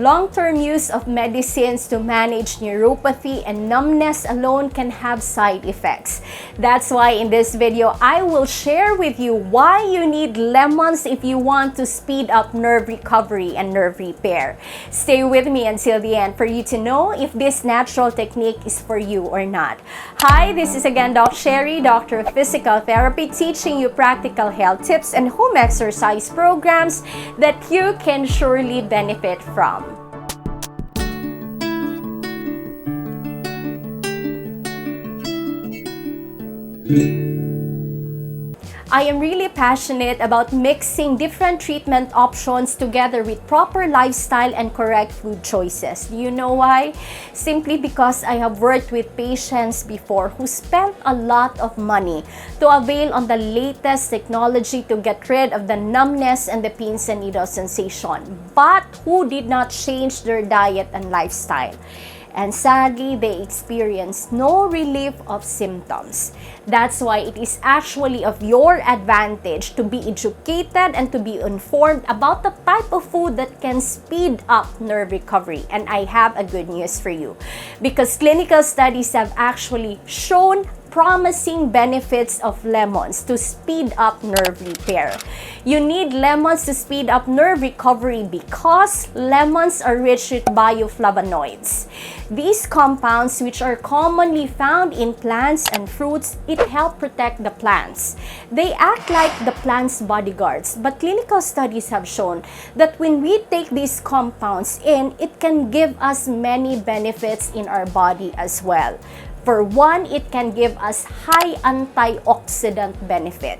Long-term use of medicines to manage neuropathy and numbness alone can have side effects. That's why in this video, I will share with you why you need lemons if you want to speed up nerve recovery and nerve repair. Stay with me until the end for you to know if this natural technique is for you or not. Hi, this is again Doc Sherry, Doctor of Physical Therapy, teaching you practical health tips and home exercise programs that you can surely benefit from. I am really passionate about mixing different treatment options together with proper lifestyle and correct food choices. Do you know why? Simply because I have worked with patients before who spent a lot of money to avail on the latest technology to get rid of the numbness and the pins and needles sensation, but who did not change their diet and lifestyle. And sadly, they experience no relief of symptoms. That's why it is actually of your advantage to be educated and to be informed about the type of food that can speed up nerve recovery. And I have a good news for you, because clinical studies have actually shown promising benefits of lemons to speed up nerve repair. You need lemons to speed up nerve recovery because lemons are rich with bioflavonoids. These compounds, which are commonly found in plants and fruits, it helps protect the plants. They act like the plant's bodyguards, but clinical studies have shown that when we take these compounds in, it can give us many benefits in our body as well. For one, it can give us high antioxidant benefit.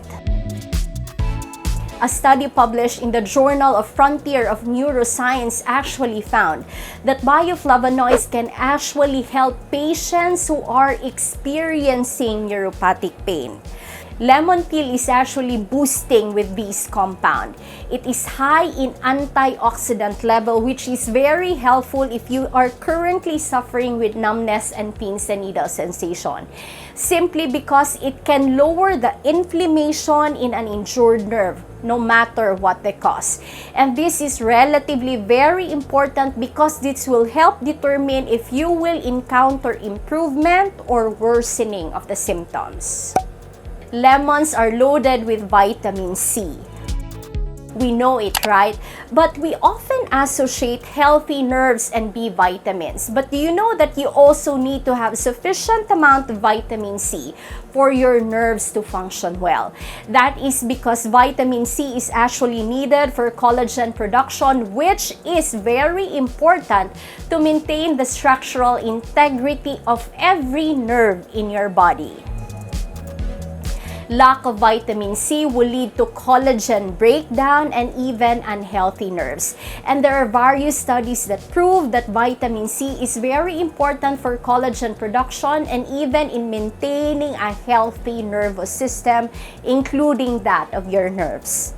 A study published in the Journal of Frontier of Neuroscience actually found that bioflavonoids can actually help patients who are experiencing neuropathic pain. Lemon peel is actually boosting with this compound. It is high in antioxidant level, which is very helpful if you are currently suffering with numbness and pins and needle sensation. Simply because it can lower the inflammation in an injured nerve, no matter what the cause. And this is relatively very important because this will help determine if you will encounter improvement or worsening of the symptoms. Lemons are loaded with vitamin C. We know it, right? But we often associate healthy nerves and B vitamins. But do you know that you also need to have sufficient amount of vitamin C for your nerves to function well? That is because vitamin C is actually needed for collagen production, which is very important to maintain the structural integrity of every nerve in your body. Lack of vitamin C will lead to collagen breakdown and even unhealthy nerves. And there are various studies that prove that vitamin C is very important for collagen production and even in maintaining a healthy nervous system, including that of your nerves.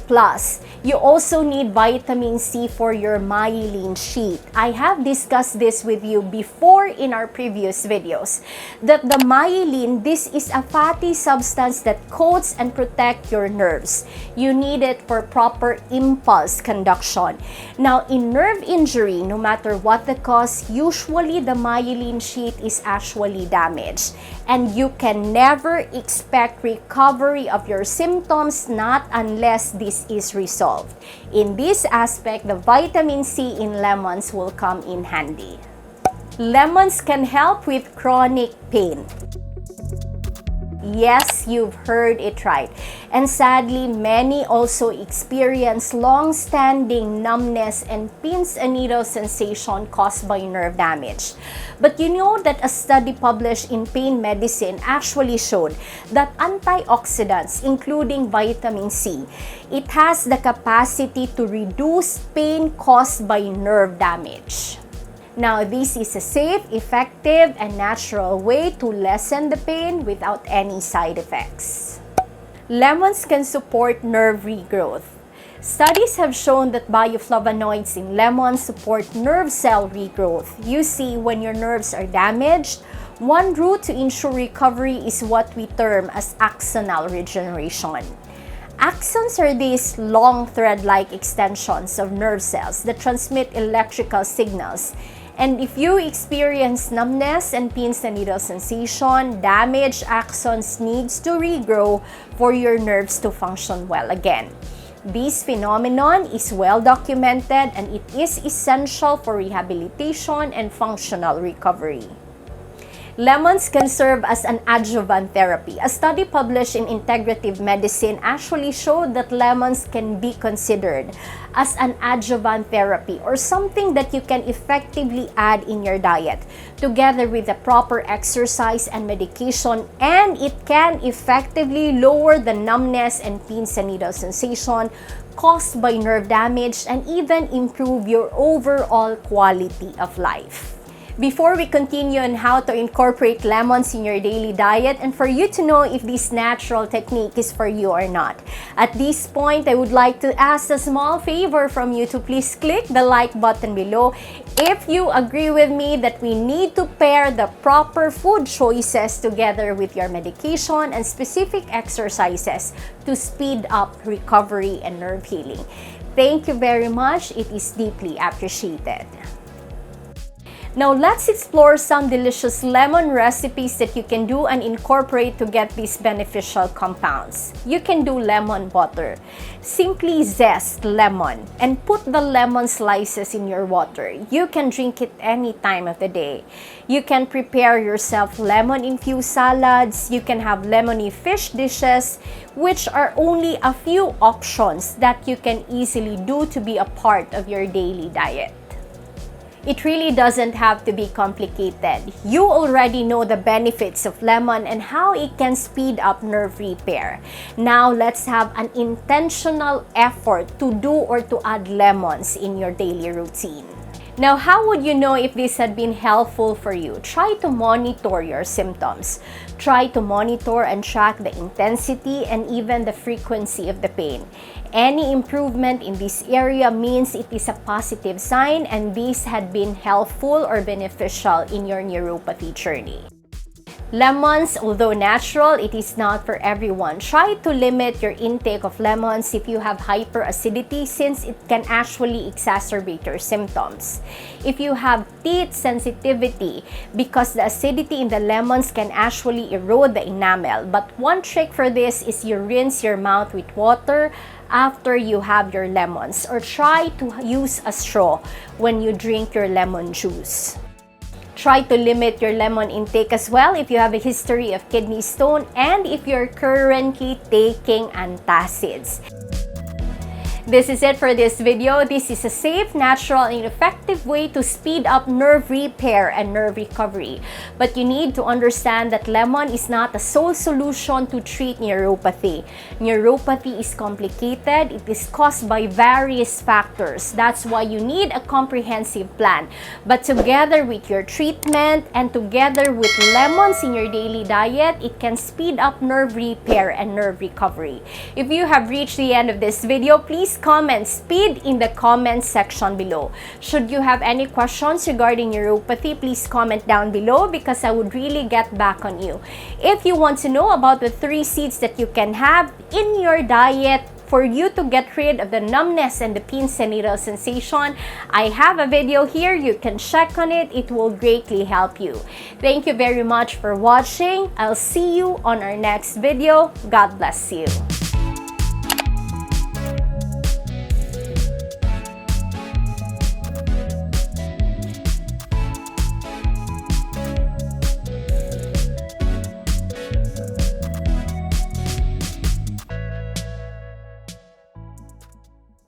Plus, you also need vitamin C for your myelin sheath. I have discussed this with you before in our previous videos, that the myelin, this is a fatty substance that coats and protects your nerves. You need it for proper impulse conduction. Now, in nerve injury, no matter what the cause, usually the myelin sheath is actually damaged. And you can never expect recovery of your symptoms not unless this is resolved. In this aspect, the vitamin C in lemons will come in handy. Lemons can help with chronic pain. Yes, you've heard it right. And sadly, many also experience long-standing numbness and pins and needle sensation caused by nerve damage. But you know that a study published in Pain Medicine actually showed that antioxidants, including vitamin C, it has the capacity to reduce pain caused by nerve damage. Now, this is a safe, effective, and natural way to lessen the pain without any side effects. Lemons can support nerve regrowth. Studies have shown that bioflavonoids in lemons support nerve cell regrowth. You see, when your nerves are damaged, one route to ensure recovery is what we term as axonal regeneration. Axons are these long thread-like extensions of nerve cells that transmit electrical signals. And if you experience numbness and pins and needle sensation, damaged axons needs to regrow for your nerves to function well again. This phenomenon is well documented and it is essential for rehabilitation and functional recovery. Lemons can serve as an adjuvant therapy. A study published in Integrative Medicine actually showed that lemons can be considered as an adjuvant therapy or something that you can effectively add in your diet together with the proper exercise and medication, and it can effectively lower the numbness and pins and needle sensation caused by nerve damage and even improve your overall quality of life. Before we continue on how to incorporate lemons in your daily diet and for you to know if this natural technique is for you or not, at this point, I would like to ask a small favor from you to please click the like button below if you agree with me that we need to pair the proper food choices together with your medication and specific exercises to speed up recovery and nerve healing. Thank you very much. It is deeply appreciated. Now let's explore some delicious lemon recipes that you can do and incorporate to get these beneficial compounds. You can do lemon butter. Simply zest lemon and put the lemon slices in your water. You can drink it any time of the day. You can prepare yourself lemon-infused salads. You can have lemony fish dishes, which are only a few options that you can easily do to be a part of your daily diet. It really doesn't have to be complicated. You already know the benefits of lemon and how it can speed up nerve repair. Now let's have an intentional effort to do or to add lemons in your daily routine. Now, how would you know if this had been helpful for you? Try to monitor your symptoms. Try to monitor and track the intensity and even the frequency of the pain. Any improvement in this area means it is a positive sign and this had been helpful or beneficial in your neuropathy journey. Lemons, although natural, it is not for everyone. Try to limit your intake of lemons if you have hyperacidity, since it can actually exacerbate your symptoms. If you have teeth sensitivity, because the acidity in the lemons can actually erode the enamel. But one trick for this is you rinse your mouth with water after you have your lemons, or try to use a straw when you drink your lemon juice. Try to limit your lemon intake as well if you have a history of kidney stone and if you're currently taking antacids. This is it for this video. This is a safe, natural, and effective way to speed up nerve repair and nerve recovery. But you need to understand that lemon is not a sole solution to treat neuropathy. Neuropathy is complicated. It is caused by various factors. That's why you need a comprehensive plan. But together with your treatment and together with lemons in your daily diet, it can speed up nerve repair and nerve recovery. If you have reached the end of this video, please comment speed in the comment section below. Should you have any questions regarding neuropathy, please comment down below because I would really get back on you. If you want to know about the 3 seeds that you can have in your diet for you to get rid of the numbness and the pins and needle sensation, I have a video here. You can check on it. It will greatly help you. Thank you very much for watching. I'll see you on our next video. God bless you.